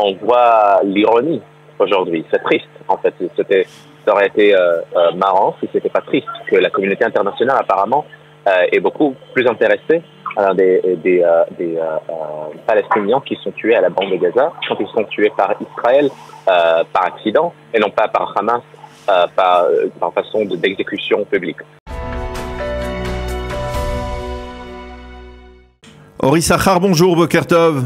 on voit l'ironie aujourd'hui. C'est triste, en fait. Ça aurait été marrant si c'était pas triste que la communauté internationale, apparemment, est beaucoup plus intéressée des Palestiniens qui sont tués à la bande de Gaza quand ils sont tués par Israël par accident et non pas par Hamas par façon d'exécution publique. Ori Sachar, bonjour, Boker Tov.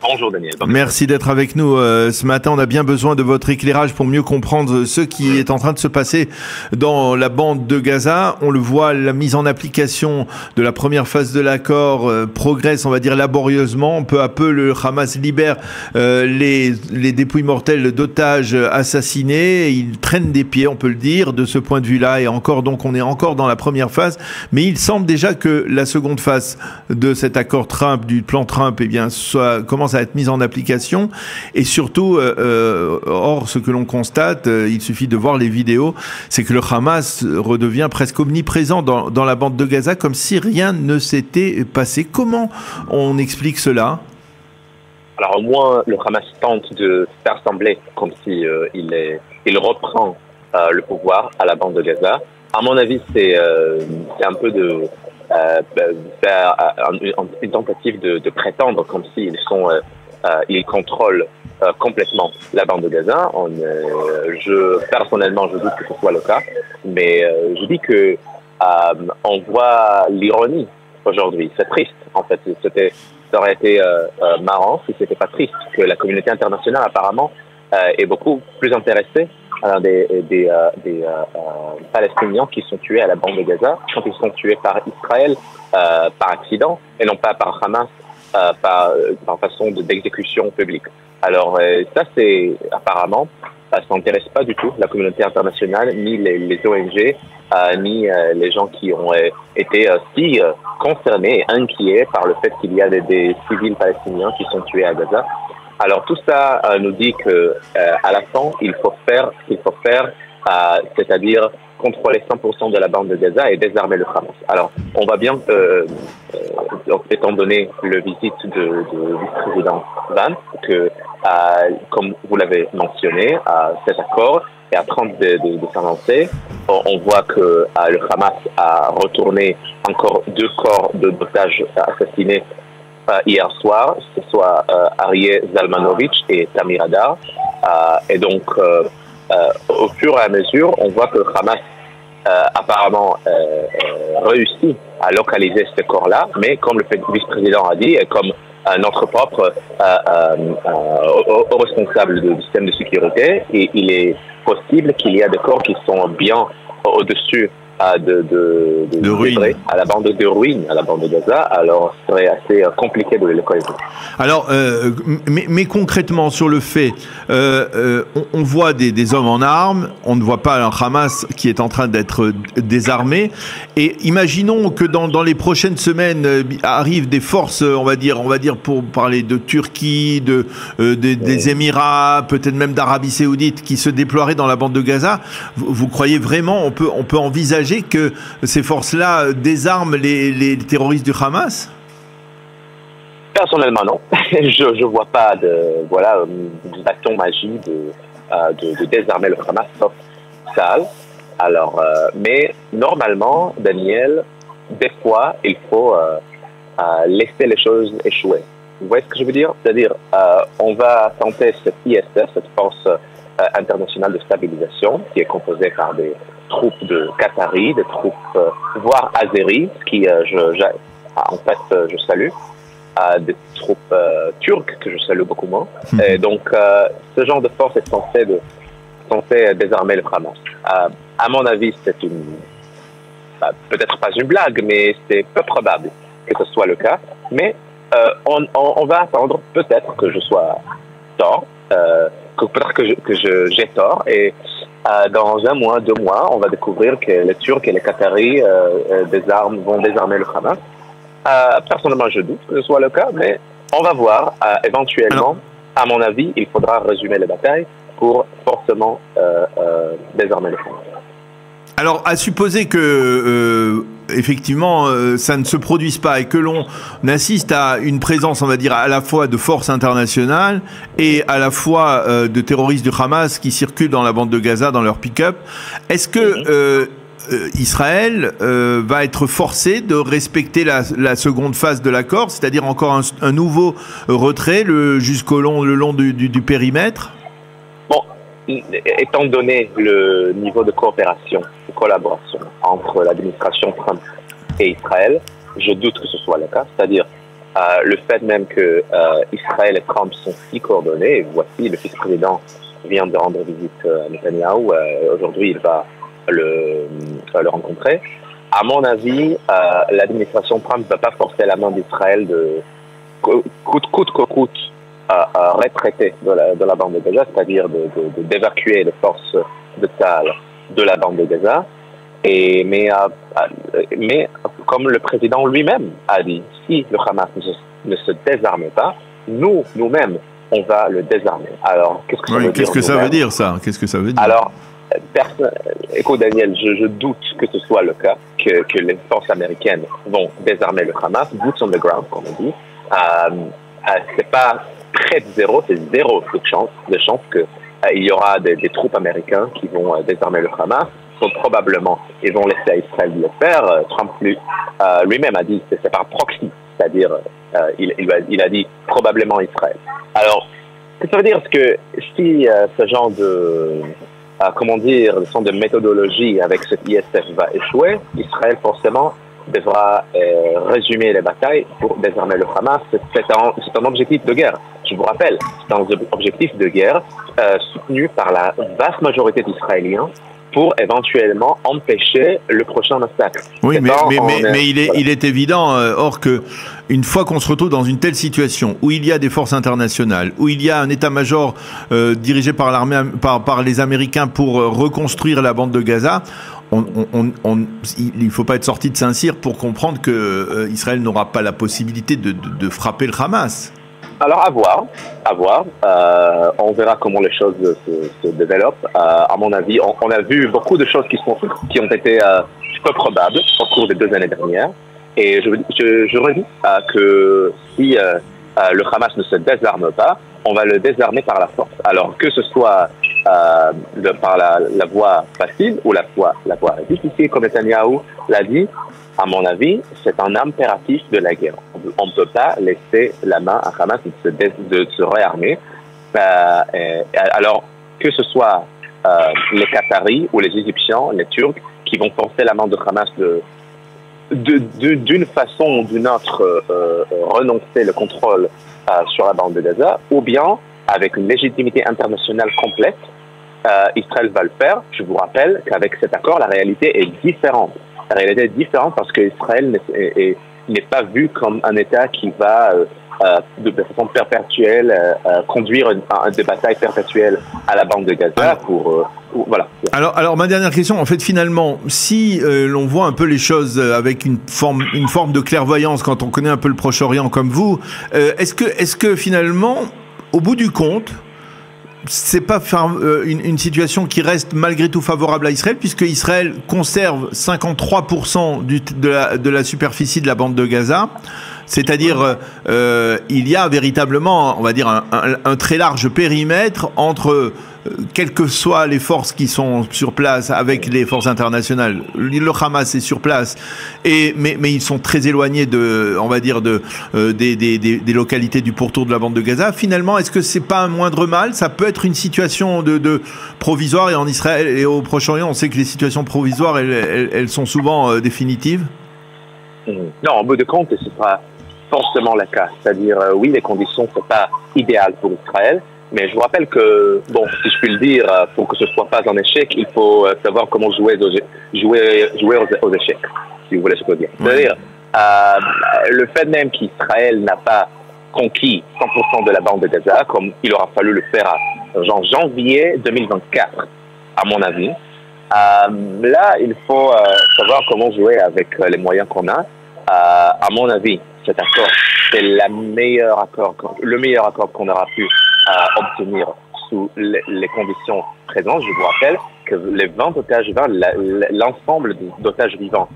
Bonjour Daniel. Merci d'être avec nous ce matin. On a bien besoin de votre éclairage pour mieux comprendre ce qui est en train de se passer dans la bande de Gaza. On le voit, la mise en application de la première phase de l'accord progresse, on va dire, laborieusement. Peu à peu, le Hamas libère les dépouilles mortelles d'otages assassinés. Il traîne des pieds, on peut le dire, de ce point de vue-là. Et encore, donc, on est encore dans la première phase. Mais il semble déjà que la seconde phase de cet accord Trump, du plan Trump, eh bien, commence à être mise en application et surtout, or ce que l'on constate, il suffit de voir les vidéos, c'est que le Hamas redevient presque omniprésent dans la bande de Gaza comme si rien ne s'était passé. Comment on explique cela? Alors au moins le Hamas tente de faire sembler comme si il reprend le pouvoir à la bande de Gaza. À mon avis, c'est un peu de faire une tentative de prétendre comme s'ils ils contrôlent complètement la bande de Gaza. Personnellement, je doute que ce soit le cas, mais je dis que on voit l'ironie aujourd'hui. C'est triste, en fait. Ça aurait été marrant si c'était pas triste que la communauté internationale, apparemment, est beaucoup plus intéressée des Palestiniens qui sont tués à la bande de Gaza quand ils sont tués par Israël par accident et non pas par Hamas par façon d'exécution publique. Alors ça, c'est apparemment, ça n'intéresse pas du tout la communauté internationale, ni les ONG, ni les gens qui ont été si concernés et inquiets par le fait qu'il y a des civils palestiniens qui sont tués à Gaza. Alors tout ça nous dit que à la fin, il faut faire, c'est-à-dire contrôler 100% de la bande de Gaza et désarmer le Hamas. Alors on va bien, étant donné le visite du vice-président Vance, que comme vous l'avez mentionné, cet accord est en train de s'avancer. On voit que le Hamas a retourné encore 2 corps d'otages assassinés hier soir, ce soit Arieh Zalmanovitch et Tamir Adar. Et donc, au fur et à mesure, on voit que le Hamas apparemment réussit à localiser ce corps-là, mais comme le vice-président a dit, et comme notre propre responsable du système de sécurité, il est possible qu'il y a des corps qui sont bien au-dessus de ruines, à la bande de ruines, à la bande de Gaza. Alors, ce serait assez compliqué de les localiser. Alors, mais concrètement sur le fait, on voit des hommes en armes, on ne voit pas un Hamas qui est en train d'être désarmé. Et imaginons que dans les prochaines semaines arrivent des forces, on va dire pour parler de Turquie, des Émirats, peut-être même d'Arabie Saoudite, qui se déploieraient dans la bande de Gaza. Vous croyez vraiment, on peut envisager que ces forces-là désarment les terroristes du Hamas? Personnellement, non. Je vois pas de bâton magique de désarmer le Hamas, sauf ça. Alors, mais normalement, Daniel, des fois, il faut laisser les choses échouer. Vous voyez ce que je veux dire? C'est-à-dire, on va tenter cette ISF, cette force internationale de stabilisation, qui est composée par des troupes de Qataris, des troupes, voire Azéris, qui, je salue, des troupes turques, que je salue beaucoup moins. Et donc, ce genre de force est censé désarmer le Hamas. À mon avis, c'est peut-être pas une blague, mais c'est peu probable que ce soit le cas. Mais on va attendre peut-être que je sois tort, peut-être que j'ai tort, et dans 1 mois, 2 mois, on va découvrir que les Turcs et les Qataris vont désarmer le Hamas. Personnellement, je doute que ce soit le cas, mais on va voir. Éventuellement, à mon avis, il faudra résumer les batailles pour forcément désarmer le Hamas. Alors, à supposer que effectivement, ça ne se produise pas et que l'on assiste à une présence, on va dire, à la fois de forces internationales et à la fois de terroristes du Hamas qui circulent dans la bande de Gaza, dans leur pick-up, est-ce que Israël va être forcé de respecter la seconde phase de l'accord, c'est-à-dire encore un nouveau retrait jusqu'au le long du périmètre? Bon, étant donné le niveau de coopération, de collaboration entre l'administration Trump et Israël, je doute que ce soit le cas. C'est-à-dire le fait même que Israël et Trump sont si coordonnés, et voici le vice-président vient de rendre visite à Netanyahou, aujourd'hui il va le rencontrer. À mon avis, l'administration Trump ne va pas forcer la main d'Israël de coûte que coûte retraiter de la bande de Gaza, c'est-à-dire d'évacuer les forces de Tsahal de la bande de Gaza. Mais comme le président lui-même a dit, si le Hamas ne se désarme pas, nous-mêmes, on va le désarmer. Alors, qu'est-ce que ça veut dire? Qu'est-ce que ça veut dire, ça? Qu'est-ce que ça veut dire? Alors, écoute, Daniel, je doute que ce soit le cas, que les forces américaines vont désarmer le Hamas, boots on the ground, comme on dit. C'est pas près de zéro, c'est zéro de chance qu'il y aura des troupes américaines qui vont désarmer le Hamas. Donc, probablement, ils vont laisser à Israël de le faire. Trump lui-même a dit que c'est par proxy, c'est-à-dire il a dit probablement Israël. Alors, ça veut dire que si ce genre de de méthodologie avec ce ISF va échouer, Israël forcément devra résumer les batailles pour désarmer le Hamas. C'est un objectif de guerre. Je vous rappelle, c'est un objectif de guerre soutenu par la vaste majorité d'Israéliens pour éventuellement empêcher le prochain massacre. Oui, mais il est évident, or que une fois qu'on se retrouve dans une telle situation où il y a des forces internationales, où il y a un état-major dirigé par l'armée, par les Américains pour reconstruire la bande de Gaza, il ne faut pas être sorti de Saint-Cyr pour comprendre que Israël n'aura pas la possibilité de frapper le Hamas. Alors, à voir. On verra comment les choses se développent. À mon avis, on a vu beaucoup de choses qui ont été peu probables au cours des 2 années dernières. Et je redis que si le Hamas ne se désarme pas, on va le désarmer par la force. Alors, que ce soit par la voie facile ou la voie difficile, comme Netanyahou l'a dit, à mon avis, c'est un impératif de la guerre. On ne peut pas laisser la main à Hamas de se réarmer. Alors, que ce soit les Qataris ou les Égyptiens, les Turcs, qui vont forcer la main de Hamas d'une façon ou d'une autre renoncer le contrôle sur la bande de Gaza, ou bien, avec une légitimité internationale complète, Israël va le faire. Je vous rappelle qu'avec cet accord, la réalité est différente. La réalité est différente parce qu'Israël n'est pas vu comme un État qui va, de façon perpétuelle, conduire des batailles perpétuelles à la bande de Gaza voilà. Alors, ma dernière question, en fait, finalement, si l'on voit un peu les choses avec une forme de clairvoyance quand on connaît un peu le Proche-Orient comme vous, est-ce que finalement, au bout du compte, c'est pas une situation qui reste malgré tout favorable à Israël, puisque Israël conserve 53% de la superficie de la bande de Gaza, c'est-à-dire il y a véritablement, on va dire, un très large périmètre entre quelles que soient les forces qui sont sur place avec les forces internationales. Le Hamas est sur place, mais ils sont très éloignés des localités du pourtour de la bande de Gaza. Finalement, est-ce que c'est pas un moindre mal? Ça peut être une situation de provisoire, et en Israël et au Proche-Orient, on sait que les situations provisoires, elles sont souvent définitives. Non, en bout de compte, ce sera forcément le cas. C'est-à-dire, oui, les conditions ne sont pas idéales pour Israël, mais je vous rappelle que, bon, si je puis le dire, pour que ce ne soit pas un échec, il faut savoir comment jouer aux échecs, si vous voulez ce que je veux dire. C'est-à-dire, le fait même qu'Israël n'a pas conquis 100% de la bande de Gaza, comme il aura fallu le faire en janvier 2024, à mon avis, là, il faut savoir comment jouer avec les moyens qu'on a. À mon avis, cet accord, c'est le meilleur accord qu'on aura pu obtenir sous les conditions présentes. Je vous rappelle que les 20 otages vivants, l'ensemble d'otages vivants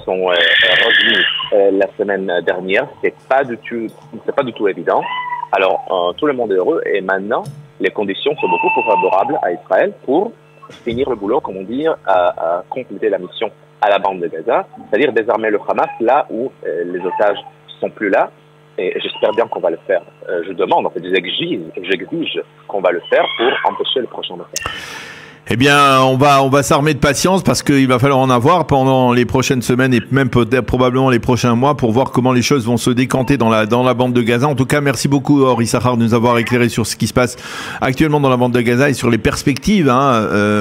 sont revenus la semaine dernière. C'est pas du tout évident. Alors, tout le monde est heureux et maintenant, les conditions sont beaucoup plus favorables à Israël pour finir le boulot, comme on dit, à compléter la mission à la bande de Gaza, c'est-à-dire désarmer le Hamas là où les otages sont plus là. Et j'espère bien qu'on va le faire. Je demande, en fait, j'exige qu'on va le faire pour empêcher le prochain massacre. Eh bien, on va s'armer de patience parce qu'il va falloir en avoir pendant les prochaines semaines et même probablement les prochains mois pour voir comment les choses vont se décanter dans la bande de Gaza. En tout cas, merci beaucoup, Or Issachar, de nous avoir éclairé sur ce qui se passe actuellement dans la bande de Gaza et sur les perspectives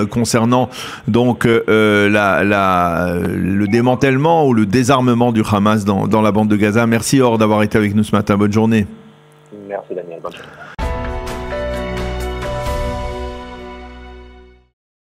concernant donc le démantèlement ou le désarmement du Hamas dans la bande de Gaza. Merci, Or, d'avoir été avec nous ce matin. Bonne journée. Merci, Daniel. Bonne journée.